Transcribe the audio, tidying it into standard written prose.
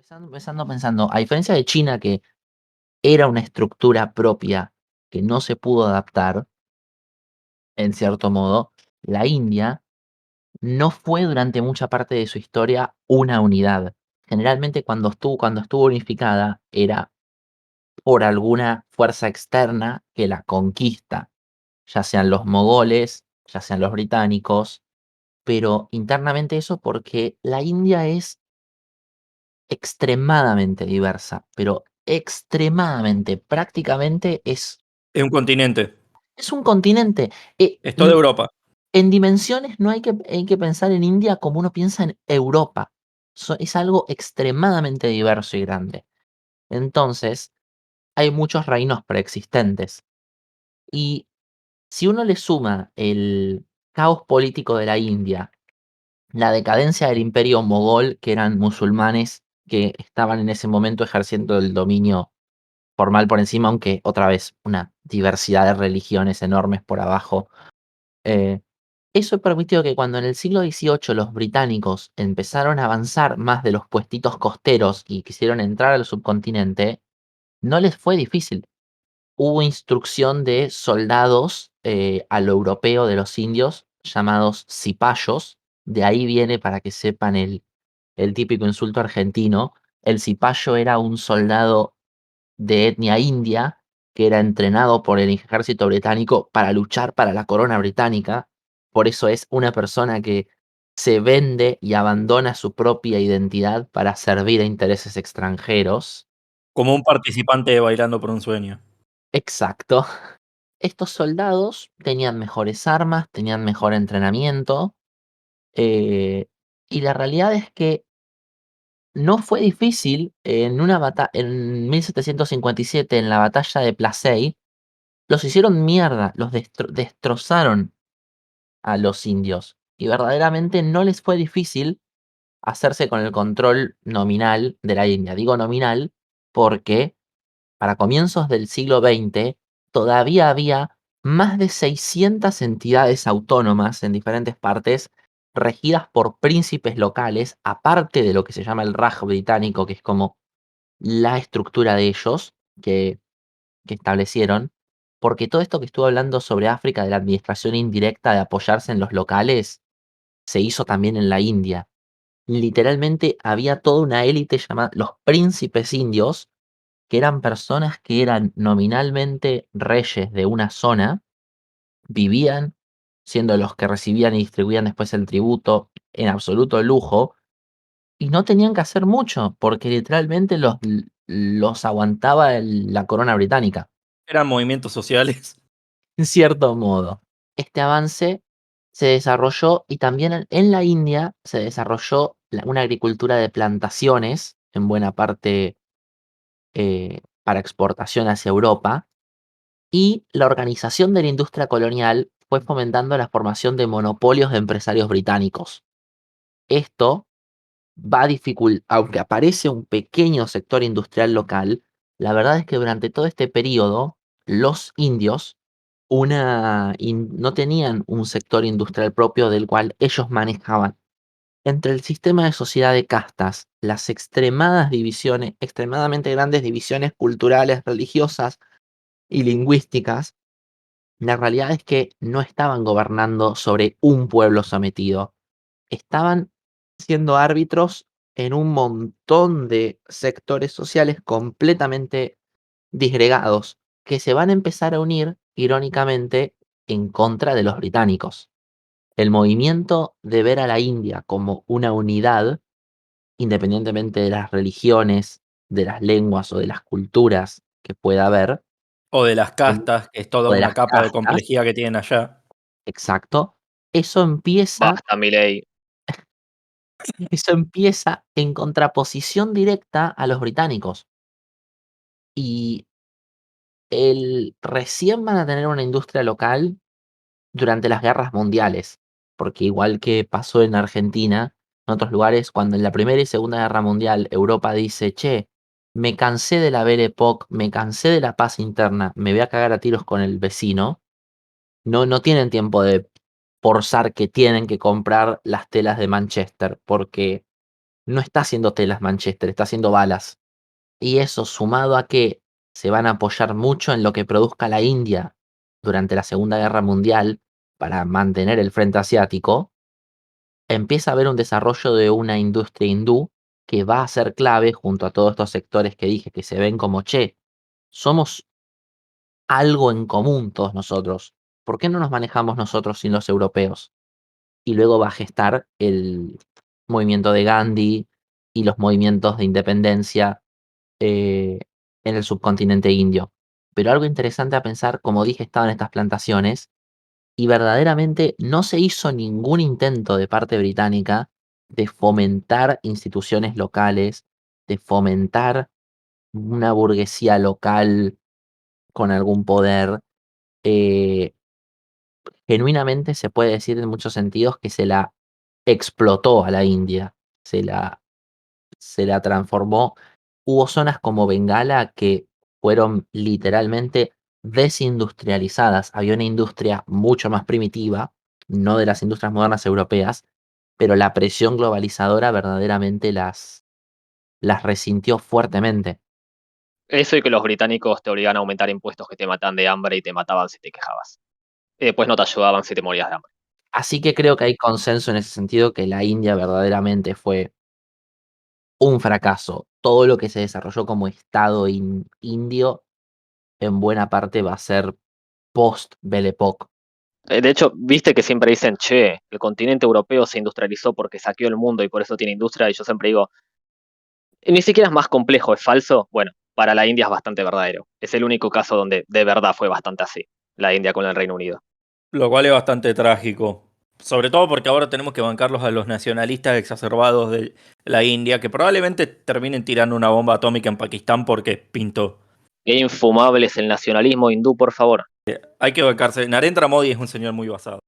pensando, a diferencia de China, que era una estructura propia que no se pudo adaptar, en cierto modo, la India no fue durante mucha parte de su historia una unidad. Generalmente cuando estuvo unificada era por alguna fuerza externa que la conquista, ya sean los mogoles, ya sean los británicos, pero internamente eso porque la India es extremadamente diversa, pero extremadamente, prácticamente Es un continente. es un continente. Es toda Europa. En dimensiones no hay que pensar en India como uno piensa en Europa. Es algo extremadamente diverso y grande. Entonces, hay muchos reinos preexistentes. Y si uno le suma el caos político de la India, la decadencia del imperio mogol, que eran musulmanes que estaban en ese momento ejerciendo el dominio formal por encima, aunque otra vez una diversidad de religiones enormes por abajo. eh, Eso permitió que cuando en el siglo XVIII los británicos empezaron a avanzar más de los puestitos costeros y quisieron entrar al subcontinente, no les fue difícil. Hubo instrucción de soldados a lo europeo de los indios llamados cipayos. De ahí viene, para que sepan, el típico insulto argentino. El cipayo era un soldado de etnia india que era entrenado por el ejército británico para luchar para la corona británica. Por eso es una persona que se vende y abandona su propia identidad para servir a intereses extranjeros. Como un participante de Bailando por un Sueño. Exacto. Estos soldados tenían mejores armas, tenían mejor entrenamiento, eh, y la realidad es que no fue difícil en 1757, en la batalla de Plassey. Los hicieron mierda, los destrozaron a los indios. Y verdaderamente no les fue difícil hacerse con el control nominal de la India. Digo nominal porque para comienzos del siglo XX todavía había más de 600 entidades autónomas en diferentes partes regidas por príncipes locales, aparte de lo que se llama el Raj británico, que es como la estructura de ellos, que establecieron, porque todo esto que estuve hablando sobre África, de la administración indirecta, de apoyarse en los locales, se hizo también en la India. Literalmente había toda una élite llamada los príncipes indios, que eran personas que eran nominalmente reyes de una zona, vivían siendo los que recibían y distribuían después el tributo en absoluto lujo, y no tenían que hacer mucho, porque literalmente los aguantaba la corona británica. Eran movimientos sociales. En cierto modo. Este avance se desarrolló y también en la India se desarrolló una agricultura de plantaciones, en buena parte para exportación hacia Europa, y la organización de la industria colonial fue fomentando la formación de monopolios de empresarios británicos. Esto va a dificultar, aunque aparece un pequeño sector industrial local, la verdad es que durante todo este periodo los indios no tenían un sector industrial propio del cual ellos manejaban. Entre el sistema de sociedad de castas, las extremadamente grandes divisiones culturales, religiosas y lingüísticas, la realidad es que no estaban gobernando sobre un pueblo sometido, estaban siendo árbitros en un montón de sectores sociales completamente disgregados, que se van a empezar a unir, irónicamente, en contra de los británicos. El movimiento de ver a la India como una unidad, independientemente de las religiones, de las lenguas o de las culturas que pueda haber, O de las em, castas, que es toda o de una las capa de castas, complejidad que tienen allá. exacto, eso empieza, Basta, Milei. eso empieza en contraposición directa a los británicos. Y recién van a tener una industria local durante las guerras mundiales, porque igual que pasó en Argentina, en otros lugares, cuando en la Primera y Segunda Guerra Mundial Europa dice, che, me cansé de la Belle Époque, me cansé de la paz interna, me voy a cagar a tiros con el vecino, no tienen tiempo de forzar que tienen que comprar las telas de Manchester, porque no está haciendo telas Manchester, está haciendo balas. Y eso sumado a que se van a apoyar mucho en lo que produzca la India durante la Segunda Guerra Mundial para mantener el frente asiático, empieza a haber un desarrollo de una industria hindú que va a ser clave junto a todos estos sectores que dije que se ven como, che, somos algo en común todos nosotros. ¿Por qué no nos manejamos nosotros sin los europeos? Y luego va a gestar el movimiento de Gandhi y los movimientos de independencia eh, en el subcontinente indio. Pero algo interesante a pensar, como dije, estaban estas plantaciones y verdaderamente no se hizo ningún intento de parte británica de fomentar instituciones locales, de fomentar una burguesía local con algún poder. eh, Genuinamente se puede decir en muchos sentidos que se la explotó a la India, se la, se la transformó. Hubo zonas como Bengala que fueron literalmente desindustrializadas. Había una industria mucho más primitiva, no de las industrias modernas europeas, pero la presión globalizadora verdaderamente las resintió fuertemente. Eso y que los británicos te obligan a aumentar impuestos que te matan de hambre y te mataban si te quejabas. Y después no te ayudaban si te morías de hambre. Así que creo que hay consenso en ese sentido que la India verdaderamente fue un fracaso. Todo lo que se desarrolló como Estado indio en buena parte va a ser post-Belle Époque. De hecho, viste que siempre dicen, che, el continente europeo se industrializó porque saqueó el mundo y por eso tiene industria. Y yo siempre digo, ni siquiera es más complejo, es falso. Bueno, para la India es bastante verdadero. Es el único caso donde de verdad fue bastante así, la India con el Reino Unido. Lo cual es bastante trágico. Sobre todo porque ahora tenemos que bancarlos a los nacionalistas exacerbados de la India, que probablemente terminen tirando una bomba atómica en Pakistán porque pintó. Qué infumable es el nacionalismo hindú, por favor. Hay que bancarse. Narendra Modi es un señor muy basado.